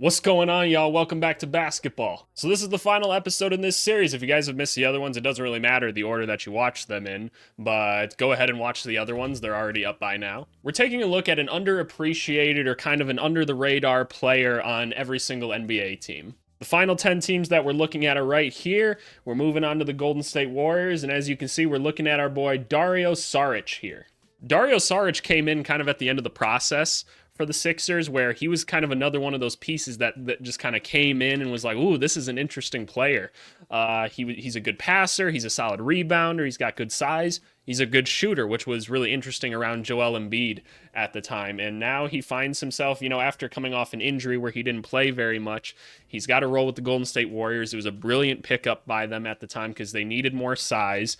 What's going on, y'all? Welcome back to basketball. So this is the final episode in this series. If you guys have missed the other ones, it doesn't really matter the order that you watch them in, but go ahead and watch the other ones. They're already up by now. We're taking a look at an underappreciated or kind of an under-the-radar player on every single NBA team. The final 10 teams that we're looking at are right here. We're moving on to the Golden State Warriors, and as you can see, we're looking at our boy Dario Saric here. Dario Saric came in kind of at the end of the process for the Sixers, where he was kind of another one of those pieces that just kind of came in and was like, ooh, this is an interesting player. He's a good passer. He's a solid rebounder. He's got good size. He's a good shooter, which was really interesting around Joel Embiid at the time. And now he finds himself, after coming off an injury where he didn't play very much, he's got a role with the Golden State Warriors. It was a brilliant pickup by them at the time because they needed more size.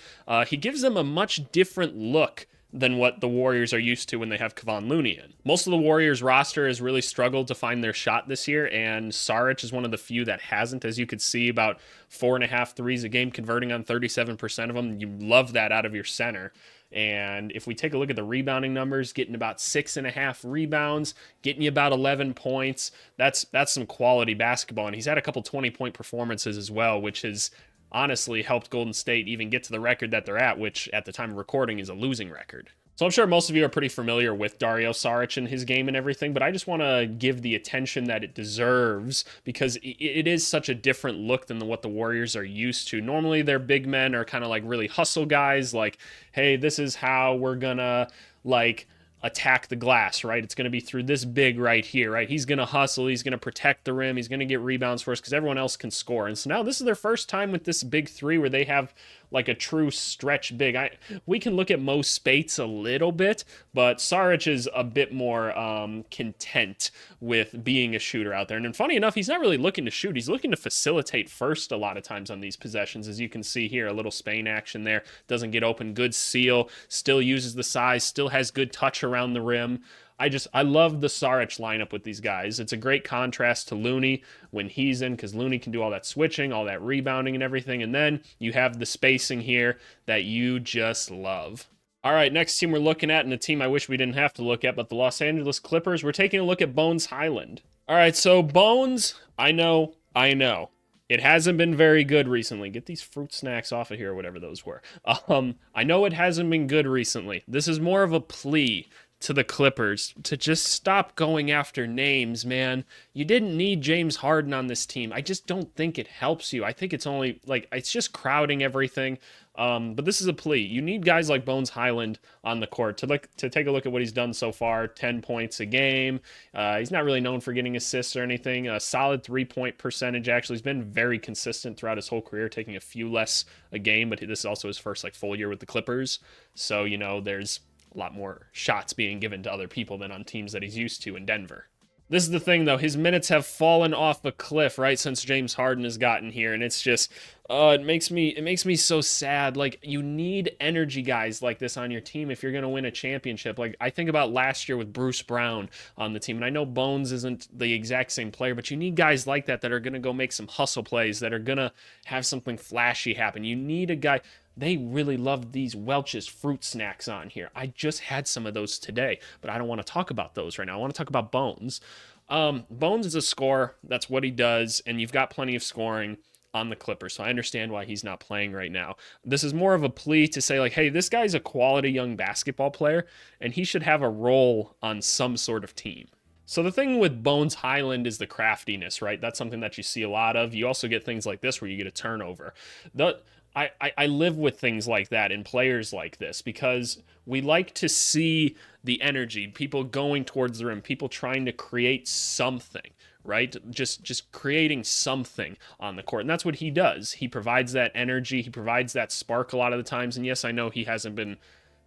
He gives them a much different look than what the Warriors are used to when they have Kevon Looney in. Most of the Warriors roster has really struggled to find their shot this year, and Saric is one of the few that hasn't. As you could see, about 4.5 threes a game, converting on 37% of them. You love that out of your center. And if we take a look at the rebounding numbers, getting about 6.5 rebounds, getting you about 11 points, that's some quality basketball. And he's had a couple 20-point performances as well, which has honestly helped Golden State even get to the record that they're at, which at the time of recording is a losing record. So I'm sure most of you are pretty familiar with Dario Saric and his game and everything, but I just want to give the attention that it deserves because it is such a different look than what the Warriors are used to. Normally their big men are kind of like really hustle guys, like, hey, this is how we're gonna attack the glass, right? It's going to be through this big right here, right? He's going to hustle. He's going to protect the rim. He's going to get rebounds for us because everyone else can score. And so now this is their first time with this big three where they have like a true stretch big. We can look at Mo Spates a little bit, but Saric is a bit more content with being a shooter out there. And funny enough, he's not really looking to shoot. He's looking to facilitate first a lot of times on these possessions. As you can see here, a little Spain action there. Doesn't get open. Good seal. Still uses the size. Still has good touch around the rim. I love the Saric lineup with these guys. It's a great contrast to Looney when he's in because Looney can do all that switching, all that rebounding and everything. And then you have the spacing here that you just love. All right, next team we're looking at, and a team I wish we didn't have to look at, but the Los Angeles Clippers. We're taking a look at Bones Hyland. All right, so Bones, I know. It hasn't been very good recently. Get these fruit snacks off of here, or whatever those were. I know it hasn't been good recently. This is more of a plea to the Clippers to just stop going after names, man. You didn't need James Harden on this team. I just don't think it helps you. I think it's only it's just crowding everything. But this is a plea. You need guys like Bones Hyland on the court to take a look at what he's done so far. 10 points a game. He's not really known for getting assists or anything. A solid 3-point percentage. Actually, he's been very consistent throughout his whole career, taking a few less a game. But this is also his first full year with the Clippers. So there's a lot more shots being given to other people than on teams that he's used to in Denver. This is the thing, though. His minutes have fallen off a cliff, right, since James Harden has gotten here, and it's just, it makes me so sad. You need energy guys like this on your team if you're going to win a championship. I think about last year with Bruce Brown on the team, and I know Bones isn't the exact same player, but you need guys like that are going to go make some hustle plays, that are going to have something flashy happen. You need a guy. They really love these Welch's fruit snacks on here. I just had some of those today, but I don't want to talk about those right now. I want to talk about Bones. Bones is a scorer. That's what he does, and you've got plenty of scoring on the Clippers, so I understand why he's not playing right now. This is more of a plea to say, hey, this guy's a quality young basketball player, and he should have a role on some sort of team. So the thing with Bones Hyland is the craftiness, right? That's something that you see a lot of. You also get things like this where you get a turnover. I live with things like that in players like this because we like to see the energy, people going towards the rim, people trying to create something, right? Just creating something on the court. And that's what he does. He provides that energy. He provides that spark a lot of the times. And yes, I know he hasn't been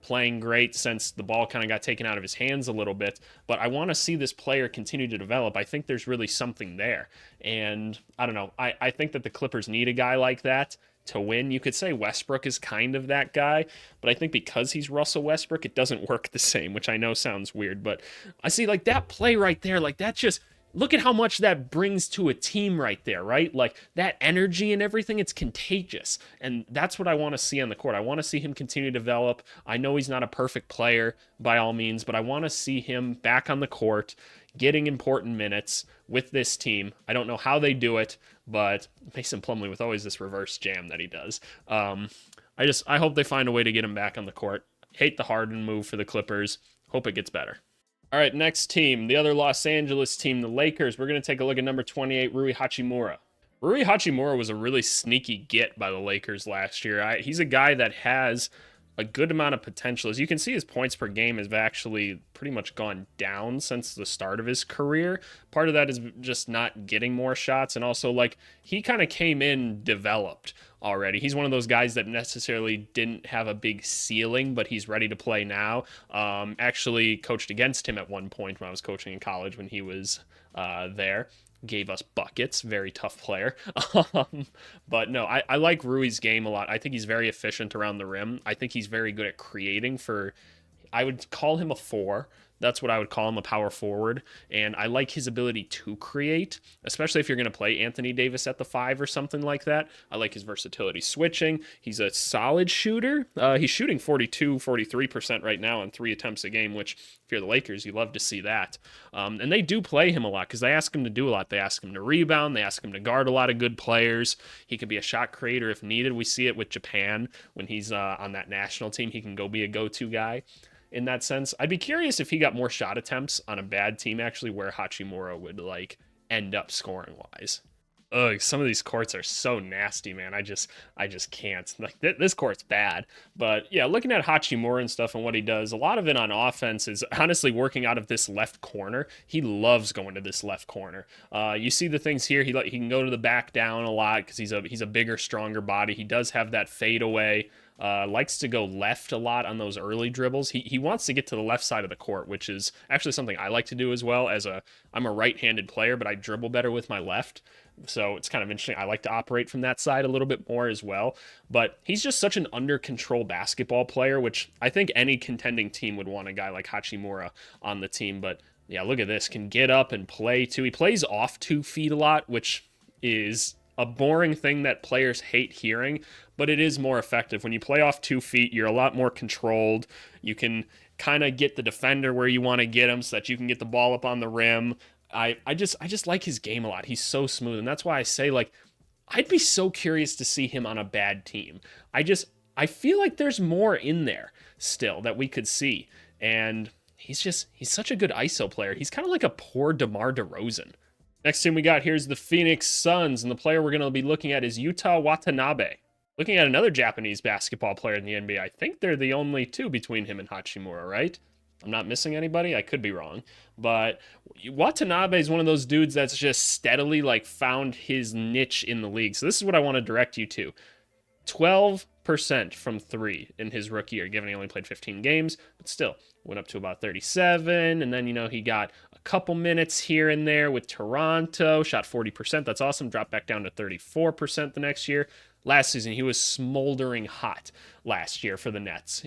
playing great since the ball kind of got taken out of his hands a little bit, but I want to see this player continue to develop. I think there's really something there. And I don't know. I think that the Clippers need a guy like that to win. You could say Westbrook is kind of that guy, but I think because he's Russell Westbrook, it doesn't work the same, which I know sounds weird, but I see that play right there, that just, look at how much that brings to a team right there, right? That energy and everything, it's contagious. And that's what I want to see on the court. I want to see him continue to develop. I know he's not a perfect player by all means, but I want to see him back on the court getting important minutes with this team. I don't know how they do it, but Mason Plumlee with always this reverse jam that he does. I hope they find a way to get him back on the court. Hate the Harden move for the Clippers. Hope it gets better. All right, next team, the other Los Angeles team, the Lakers. We're going to take a look at number 28, Rui Hachimura. Rui Hachimura was a really sneaky get by the Lakers last year. He's a guy that has a good amount of potential. As you can see, his points per game have actually pretty much gone down since the start of his career. Part of that is just not getting more shots, and also like he kind of came in developed already. He's one of those guys that necessarily didn't have a big ceiling, but he's ready to play now. Actually coached against him at one point when I was coaching in college when he was there. Gave us buckets, very tough player. But no, I like Rui's game a lot. I think he's very efficient around the rim. I think he's very good at creating I would call him a 4. That's what I would call him, a power forward. And I like his ability to create, especially if you're going to play Anthony Davis at the 5 or something like that. I like his versatility switching. He's a solid shooter. He's shooting 43% right now on 3 attempts a game, which if you're the Lakers, you love to see that. And they do play him a lot because they ask him to do a lot. They ask him to rebound. They ask him to guard a lot of good players. He can be a shot creator if needed. We see it with Japan when he's on that national team. He can go be a go-to guy. In that sense, I'd be curious if he got more shot attempts on a bad team, actually, where Hachimura would like end up scoring wise. Ugh, some of these courts are so nasty, man. I just can't. Like this court's bad. But yeah, looking at Hachimura and stuff and what he does, a lot of it on offense is honestly working out of this left corner. He loves going to this left corner. You see the things here. He can go to the back down a lot because he's a bigger, stronger body. He does have that fadeaway. Likes to go left a lot on those early dribbles. He wants to get to the left side of the court, which is actually something I like to do as well. I'm a right-handed player, but I dribble better with my left. So it's kind of interesting. I like to operate from that side a little bit more as well. But he's just such an under-control basketball player, which I think any contending team would want a guy like Hachimura on the team. But yeah, look at this. Can get up and play too. He plays off 2 feet a lot, which is a boring thing that players hate hearing, but it is more effective. When you play off 2 feet, you're a lot more controlled. You can kind of get the defender where you want to get him so that you can get the ball up on the rim. I just like his game a lot. He's so smooth, and that's why I say, like, I'd be so curious to see him on a bad team. I feel like there's more in there still that we could see, and he's such a good ISO player. He's kind of like a poor DeMar DeRozan. Next team we got here is the Phoenix Suns, and the player we're going to be looking at is Yuta Watanabe. Looking at another Japanese basketball player in the NBA. I think they're the only 2 between him and Hachimura, right? I'm not missing anybody. I could be wrong. But Watanabe is one of those dudes that's just steadily like found his niche in the league. So this is what I want to direct you to. 12% from 3 in his rookie year, given he only played 15 games, but still went up to about 37. And then, he got a couple minutes here and there with Toronto, shot 40%. That's awesome. Dropped back down to 34% the next year. Last season, he was smoldering hot last year for the Nets.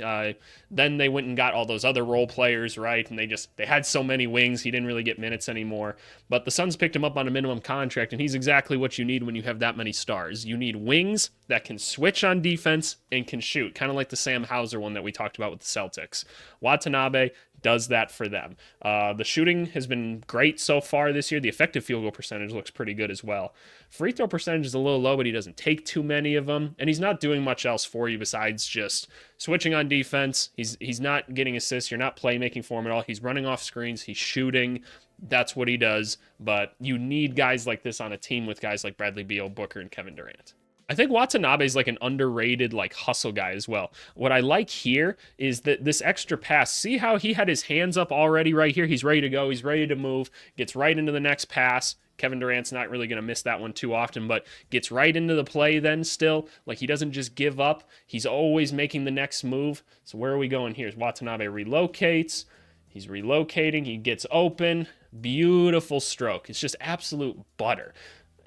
Then they went and got all those other role players, right? And they had so many wings, he didn't really get minutes anymore. But the Suns picked him up on a minimum contract, and he's exactly what you need when you have that many stars. You need wings that can switch on defense and can shoot, kind of like the Sam Hauser one that we talked about with the Celtics. Watanabe does that for them. The shooting has been great so far this year. The effective field goal percentage looks pretty good as well. Free throw percentage is a little low, but he doesn't take too many of them, and he's not doing much else for you besides just switching on defense. He's not getting assists. You're not playmaking for him at all. He's running off screens. He's shooting. That's what he does, but you need guys like this on a team with guys like Bradley Beal, Booker, and Kevin Durant. I think Watanabe is like an underrated like hustle guy as well. What I like here is that this extra pass, see how he had his hands up already right here? He's ready to go. He's ready to move, gets right into the next pass. Kevin Durant's not really going to miss that one too often, but gets right into the play then still. Like he doesn't just give up. He's always making the next move. So where are we going here? Watanabe relocates. He's relocating. He gets open. Beautiful stroke. It's just absolute butter.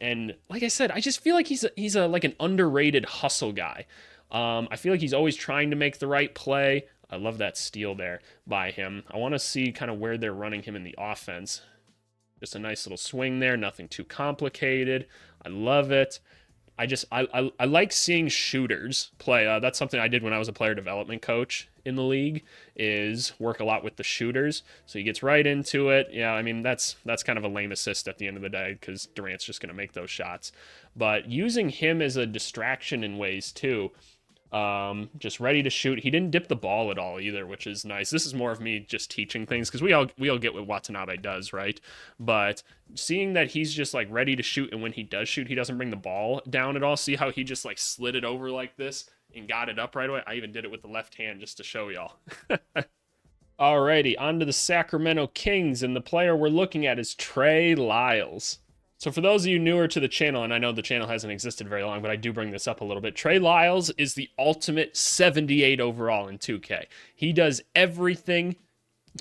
And like I said, I just feel like he's like an underrated hustle guy. I feel like he's always trying to make the right play. I love that steal there by him. I want to see kind of where they're running him in the offense. Just a nice little swing there, nothing too complicated. I love it. I like seeing shooters play. That's something I did when I was a player development coach in the league is work a lot with the shooters. So he gets right into it. Yeah, I mean, that's kind of a lame assist at the end of the day because Durant's just going to make those shots. But using him as a distraction in ways too, just ready to shoot. He didn't dip the ball at all either, which is nice. This is more of me just teaching things because we all get what Watanabe does, right? But seeing that he's just like ready to shoot, and when he does shoot, he doesn't bring the ball down at all. See how he just like slid it over like this and got it up right away? I even did it with the left hand just to show y'all. Alrighty, on to the Sacramento Kings, and the player we're looking at is Trey Lyles. So for those of you newer to the channel, and I know the channel hasn't existed very long, but I do bring this up a little bit, Trey Lyles is the ultimate 78 overall in 2K. He does everything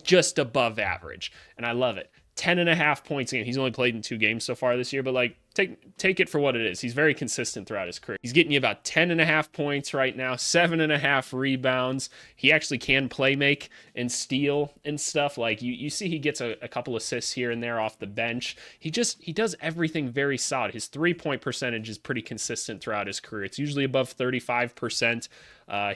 just above average, and I love it. 10.5 points a game. He's only played in 2 games so far this year, but like take it for what it is. He's very consistent throughout his career. He's getting you about 10.5 points right now, 7.5 rebounds. He actually can play make and steal and stuff. Like you see he gets a couple assists here and there off the bench. He does everything very solid. His 3-point percentage is pretty consistent throughout his career. It's usually above 35%.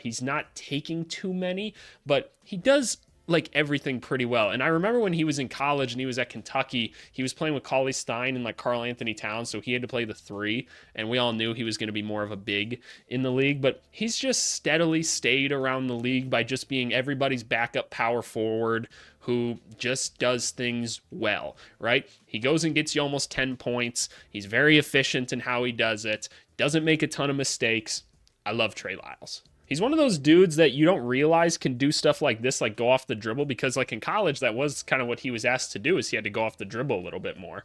He's not taking too many, but he does like everything pretty well. And I remember when he was in college and he was at Kentucky, he was playing with Cauley Stein and like Karl Anthony Towns, so he had to play the 3, and we all knew he was going to be more of a big in the league, but he's just steadily stayed around the league by just being everybody's backup power forward who just does things well, right? He goes and gets you almost 10 points. He's very efficient in how he does it, doesn't make a ton of mistakes. I love Trey Lyles. He's one of those dudes that you don't realize can do stuff like this, like go off the dribble, because like in college, that was kind of what he was asked to do, is he had to go off the dribble a little bit more.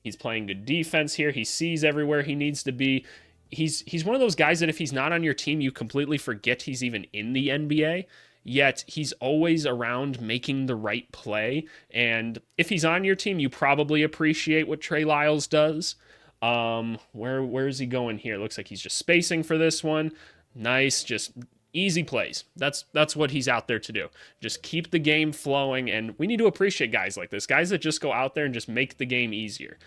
He's playing good defense here. He sees everywhere he needs to be. He's one of those guys that if he's not on your team, you completely forget he's even in the NBA. Yet he's always around making the right play. And if he's on your team, you probably appreciate what Trey Lyles does. Where is he going here? Looks like he's just spacing for this one. Nice, just easy plays. That's what he's out there to do. Just keep the game flowing, and we need to appreciate guys like this, guys that just go out there and just make the game easier.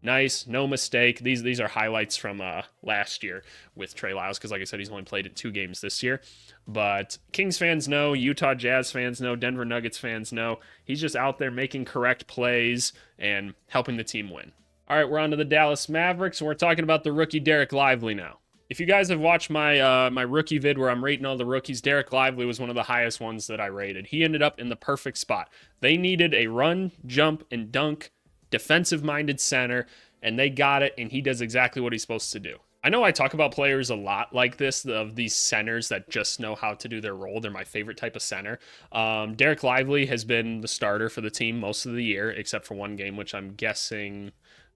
Nice, no mistake. These are highlights from last year with Trey Lyles, because like I said, he's only played in 2 games this year. But Kings fans know, Utah Jazz fans know, Denver Nuggets fans know, he's just out there making correct plays and helping the team win. All right, we're on to the Dallas Mavericks, and we're talking about the rookie Dereck Lively now. If you guys have watched my my rookie vid where I'm rating all the rookies, Dereck Lively was one of the highest ones that I rated. He ended up in the perfect spot. They needed a run, jump, and dunk, defensive-minded center, and they got it, and he does exactly what he's supposed to do. I know I talk about players a lot like this, of these centers that just know how to do their role. They're my favorite type of center. Dereck Lively has been the starter for the team most of the year, except for one game, which I'm guessing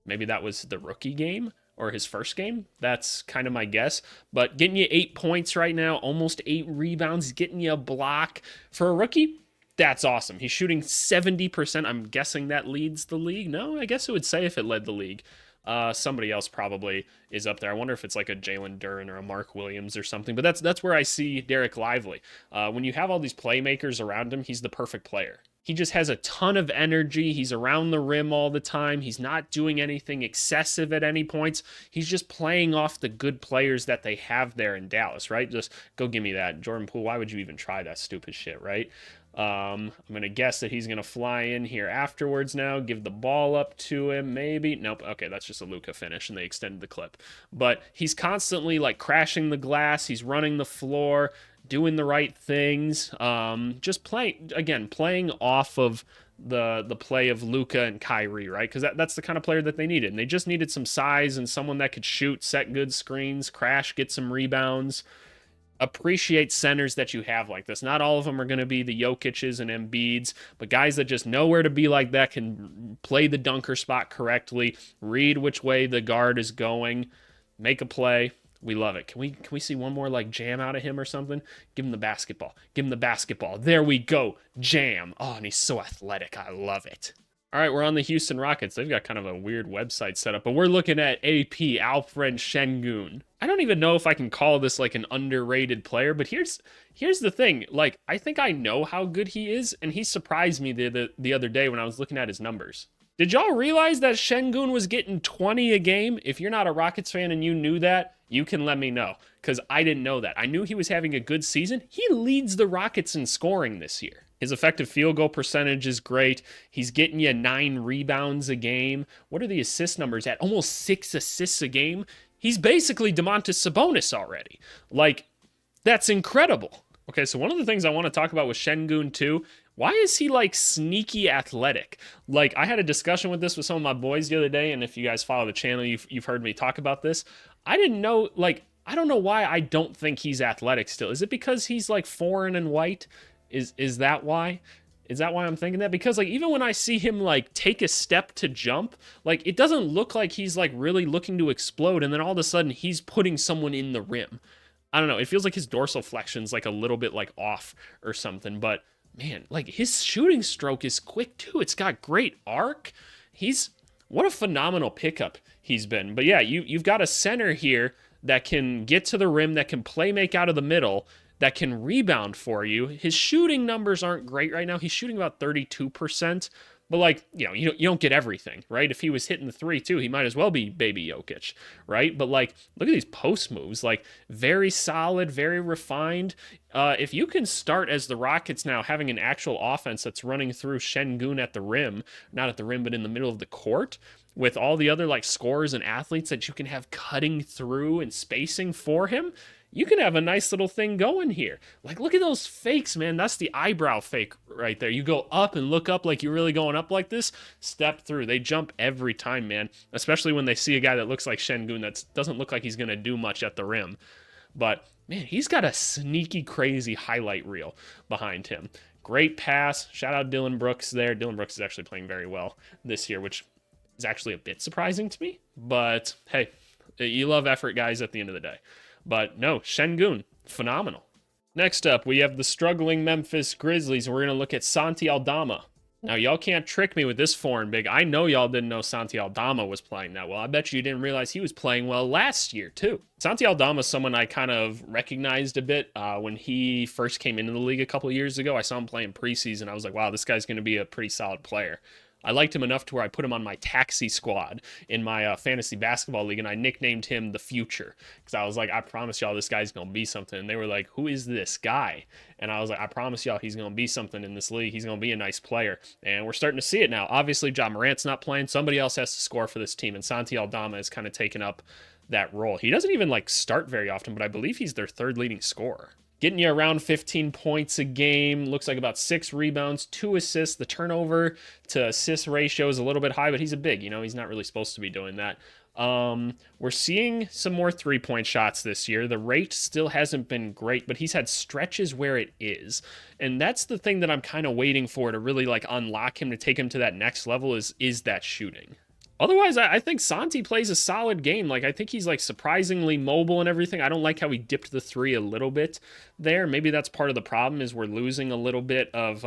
maybe that was the rookie game or his first game. That's kind of my guess. But getting you 8 points right now, almost 8 rebounds, getting you a block for a rookie, that's awesome. He's shooting 70%. I'm guessing that leads the league. No, I guess it would say if it led the league. Somebody else probably is up there. I wonder if it's like a Jalen Duren or a Mark Williams or something. But that's where I see Dereck Lively. When you have all these playmakers around him, he's the perfect player. He just has a ton of energy. He's around the rim all the time. He's not doing anything excessive at any points. He's just playing off the good players that they have there in Dallas, right? Just go give me that. Jordan Poole, why would you even try that stupid shit, right? I'm going to guess that he's going to fly in here afterwards now, give the ball up to him, maybe. Nope. Okay, that's just a Luka finish, and they extended the clip. But he's constantly, like, crashing the glass. He's running the floor, doing the right things. Just playing off of the play of Luka and Kyrie, right? Because that's the kind of player that they needed. And they just needed some size and someone that could shoot, set good screens, crash, get some rebounds. Appreciate centers that you have like this. Not all of them are going to be the Jokic's and Embiid's, but guys that just know where to be like that, can play the dunker spot correctly, read which way the guard is going, make a play. We love it. Can we see one more like jam out of him or something? Give him the basketball. Give him the basketball. There we go. Jam. Oh, and he's so athletic. I love it. All right, we're on the Houston Rockets. They've got kind of a weird website set up, but we're looking at AP, Alperen Sengun. I don't even know if I can call this like an underrated player, but here's the thing. Like, I think I know how good he is, and he surprised me the other day when I was looking at his numbers. Did y'all realize that Şengün was getting 20 a game? If you're not a Rockets fan and you knew that, you can let me know, because I didn't know that. I knew he was having a good season. He leads the Rockets in scoring this year. His effective field goal percentage is great. He's getting you 9 rebounds a game. What are the assist numbers at? Almost 6 assists a game. He's basically Domantas Sabonis already. Like, that's incredible. Okay, so one of the things I want to talk about with Şengün too, why is he like sneaky athletic? Like, I had a discussion with this with some of my boys the other day, and if you guys follow the channel, you've heard me talk about this. I didn't know, like, I don't know why I don't think he's athletic still. Is it because he's like foreign and white? Is that why? Is that why I'm thinking that? Because like even when I see him like take a step to jump, like it doesn't look like he's like really looking to explode, and then all of a sudden he's putting someone in the rim. I don't know. It feels like his dorsal flexion's like a little bit like off or something, but man, like his shooting stroke is quick too. It's got great arc. What a phenomenal pickup he's been. But yeah, you've got a center here that can get to the rim, that can play make out of the middle, that can rebound for you. His shooting numbers aren't great right now. He's shooting about 32%. But like, you don't get everything, right? If he was hitting the three too, he might as well be baby Jokic, right? But like, look at these post moves, like very solid, very refined. If you can start as the Rockets now having an actual offense that's running through Şengün at the rim, not at the rim, but in the middle of the court, with all the other like scorers and athletes that you can have cutting through and spacing for him, you can have a nice little thing going here. Like, look at those fakes, man. That's the eyebrow fake right there. You go up and look up like you're really going up like this, step through. They jump every time, man, especially when they see a guy that looks like Şengün that doesn't look like he's going to do much at the rim. But, man, he's got a sneaky, crazy highlight reel behind him. Great pass. Shout out Dillon Brooks there. Dillon Brooks is actually playing very well this year, which is actually a bit surprising to me. But, hey, you love effort, guys, at the end of the day. But no, Şengün, phenomenal. Next up, we have the struggling Memphis Grizzlies, and we're going to look at Santi Aldama. Now, y'all can't trick me with this foreign big. I know y'all didn't know Santi Aldama was playing that well. I bet you didn't realize he was playing well last year, too. Santi Aldama is someone I kind of recognized a bit when he first came into the league a couple years ago. I saw him playing preseason. I was like, wow, this guy's going to be a pretty solid player. I liked him enough to where I put him on my taxi squad in my fantasy basketball league, and I nicknamed him the Future because I was like, I promise y'all this guy's going to be something. And they were like, who is this guy? And I was like, I promise y'all he's going to be something in this league. He's going to be a nice player. And we're starting to see it now. Obviously, Ja Morant's not playing. Somebody else has to score for this team, and Santi Aldama has kind of taken up that role. He doesn't even like start very often, but I believe he's their third leading scorer. Getting you around 15 points a game. Looks like about 6 rebounds, 2 assists. The turnover to assist ratio is a little bit high, but he's a big. He's not really supposed to be doing that. We're seeing some more 3-point shots this year. The rate still hasn't been great, but he's had stretches where it is. And that's the thing that I'm kind of waiting for to really like unlock him, to take him to that next level is that shooting. Otherwise, I think Santi plays a solid game. Like, I think he's, like, surprisingly mobile and everything. I don't like how he dipped the 3 a little bit there. Maybe that's part of the problem, is we're losing a little bit of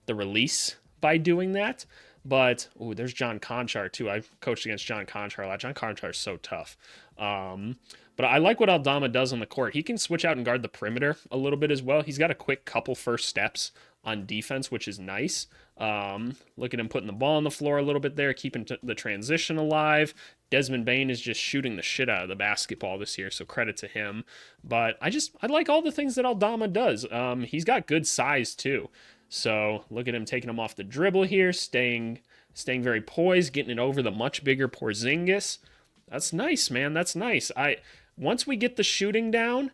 the release by doing that. But, there's John Konchar, too. I coached against John Konchar a lot. John Konchar is so tough. But I like what Aldama does on the court. He can switch out and guard the perimeter a little bit as well. He's got a quick couple first steps on defense, which is nice. Look at him putting the ball on the floor a little bit there, keeping the transition alive. Desmond Bane is just shooting the shit out of the basketball this year, so credit to him. But I like all the things that Aldama does. He's got good size too. So look at him taking him off the dribble here, staying very poised, getting it over the much bigger Porzingis. That's nice, man. That's nice. Once we get the shooting down,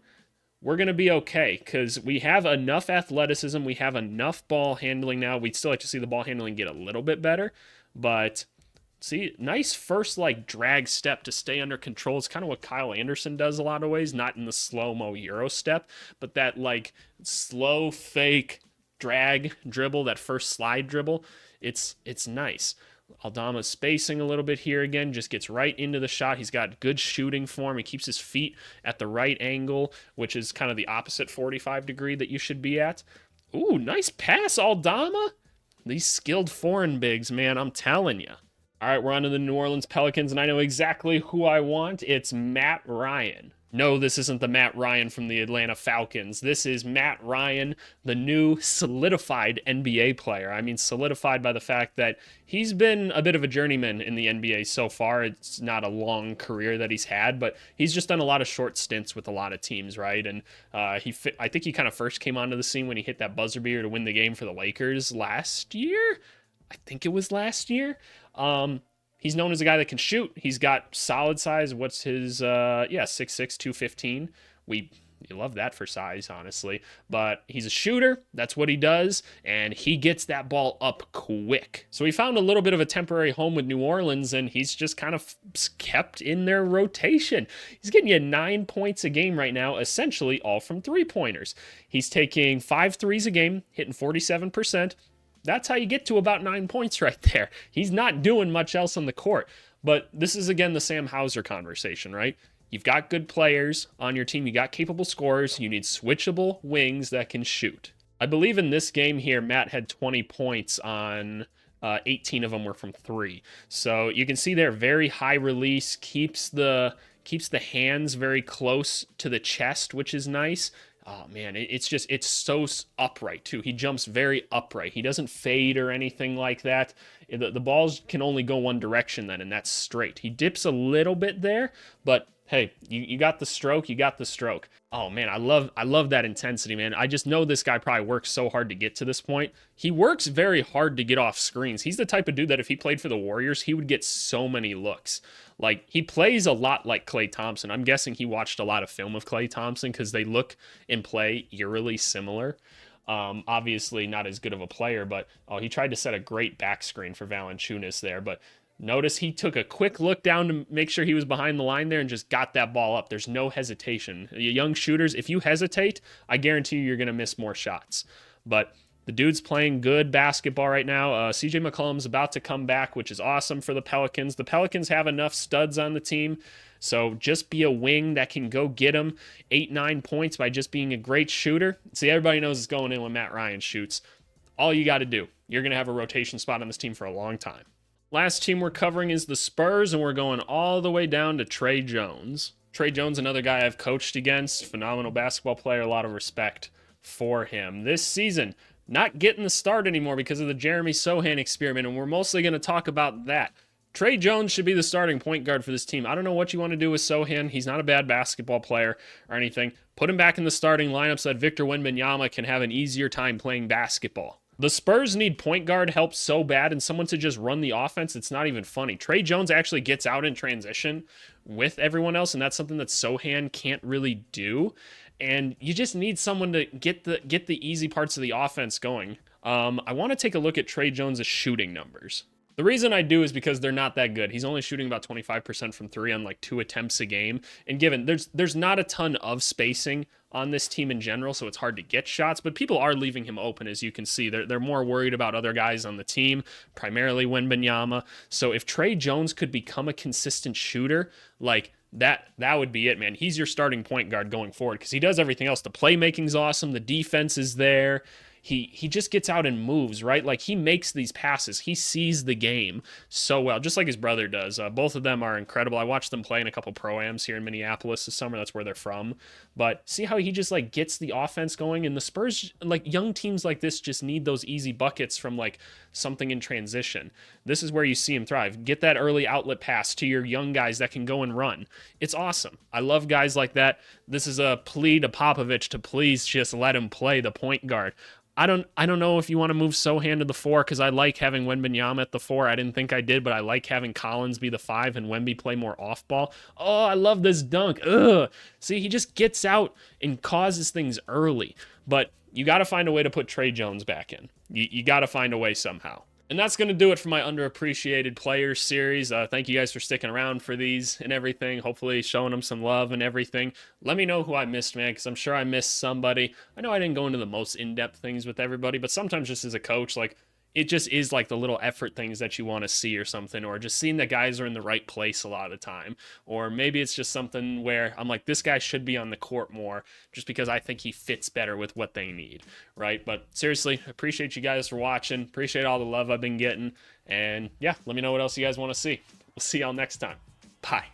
we're going to be okay because we have enough athleticism. We have enough ball handling now. We'd still like to see the ball handling get a little bit better. But see, nice first like drag step to stay under control. It's kind of what Kyle Anderson does a lot of ways, not in the slow-mo Euro step, but that like slow fake drag dribble, that first slide dribble. It's nice. Aldama's spacing a little bit here again, just gets right into the shot. He's got good shooting form. He keeps his feet at the right angle, which is kind of the opposite 45 degree that you should be at. Ooh, nice pass, Aldama. These skilled foreign bigs, man, I'm telling you. All right, we're on to the New Orleans Pelicans, and I know exactly who I want. It's Matt Ryan. No, this isn't the Matt Ryan from the Atlanta Falcons. This is Matt Ryan, the new solidified NBA player. I mean, solidified by the fact that he's been a bit of a journeyman in the NBA so far. It's not a long career that he's had, but he's just done a lot of short stints with a lot of teams, right? And I think he kind of first came onto the scene when he hit that buzzer beater to win the game for the Lakers last year. I think it was last year. He's known as a guy that can shoot. He's got solid size. What's his 6'6", 215. You love that for size, honestly. But he's a shooter. That's what he does. And he gets that ball up quick. So he found a little bit of a temporary home with New Orleans, and he's just kind of kept in their rotation. He's getting you 9 points a game right now, essentially all from three-pointers. He's taking 5 threes a game, hitting 47%. That's how you get to about 9 points right there. He's not doing much else on the court. But this is, again, the Sam Hauser conversation, right? You've got good players on your team. You got capable scorers. You need switchable wings that can shoot. I believe in this game here, Matt had 20 points on 18 of them were from 3. So you can see there, very high release, keeps the hands very close to the chest, which is nice. Oh man, it's so upright too. He jumps very upright. He doesn't fade or anything like that. The balls can only go one direction then, and that's straight. He dips a little bit there, but hey, you got the stroke, you got the stroke. Oh man, I love that intensity, man. I just know this guy probably works so hard to get to this point. He works very hard to get off screens. He's the type of dude that if he played for the Warriors, he would get so many looks. Like, he plays a lot like Klay Thompson. I'm guessing he watched a lot of film of Klay Thompson because they look and play eerily similar. Obviously not as good of a player, but he tried to set a great back screen for Valanciunas there, but notice he took a quick look down to make sure he was behind the line there and just got that ball up. There's no hesitation. Young shooters, if you hesitate, I guarantee you're going to miss more shots. But the dude's playing good basketball right now. CJ McCollum's about to come back, which is awesome for the Pelicans. The Pelicans have enough studs on the team, so just be a wing that can go get them 8-9 points by just being a great shooter. See, everybody knows it's going in when Matt Ryan shoots. All you got to do, you're going to have a rotation spot on this team for a long time. Last team we're covering is the Spurs, and we're going all the way down to Tre Jones. Tre Jones, another guy I've coached against, phenomenal basketball player, a lot of respect for him. This season, not getting the start anymore because of the Jeremy Sochan experiment, and we're mostly going to talk about that. Tre Jones should be the starting point guard for this team. I don't know what you want to do with Sochan. He's not a bad basketball player or anything. Put him back in the starting lineup so that Victor Wembanyama can have an easier time playing basketball. The Spurs need point guard help so bad and someone to just run the offense. It's not even funny. Tre Jones actually gets out in transition with everyone else, and that's something that Sochan can't really do. And you just need someone to get the easy parts of the offense going. I want to take a look at Tre Jones' shooting numbers. The reason I do is because they're not that good. He's only shooting about 25% from 3 on like 2 attempts a game. And given there's not a ton of spacing on this team in general, so it's hard to get shots, but people are leaving him open, as you can see. They're more worried about other guys on the team, primarily Wembanyama. So if Tre Jones could become a consistent shooter, like that would be it, man. He's your starting point guard going forward because he does everything else. The playmaking's awesome. The defense is there. He just gets out and moves, right? Like, he makes these passes. He sees the game so well, just like his brother does. Both of them are incredible. I watched them play in a couple pro-ams here in Minneapolis this summer. That's where they're from. But see how he just, like, gets the offense going? And the Spurs, like, young teams like this just need those easy buckets from, like, something in transition. This is where you see him thrive. Get that early outlet pass to your young guys that can go and run. It's awesome. I love guys like that. This is a plea to Popovich to please just let him play the point guard. I don't know if you want to move Sochan to the 4 because I like having Wembanyama at the 4. I didn't think I did, but I like having Collins be the 5 and Wemby play more off ball. Oh, I love this dunk. Ugh. See, he just gets out and causes things early. But you got to find a way to put Tre Jones back in. You got to find a way somehow. And that's going to do it for my underappreciated players series. Thank you guys for sticking around for these and everything. Hopefully showing them some love and everything. Let me know who I missed, man, because I'm sure I missed somebody. I know I didn't go into the most in-depth things with everybody, but sometimes just as a coach, like, it just is like the little effort things that you want to see or something, or just seeing that guys are in the right place a lot of the time. Or maybe it's just something where I'm like, this guy should be on the court more just because I think he fits better with what they need, right? But seriously, appreciate you guys for watching. Appreciate all the love I've been getting. And yeah, let me know what else you guys want to see. We'll see y'all next time. Bye.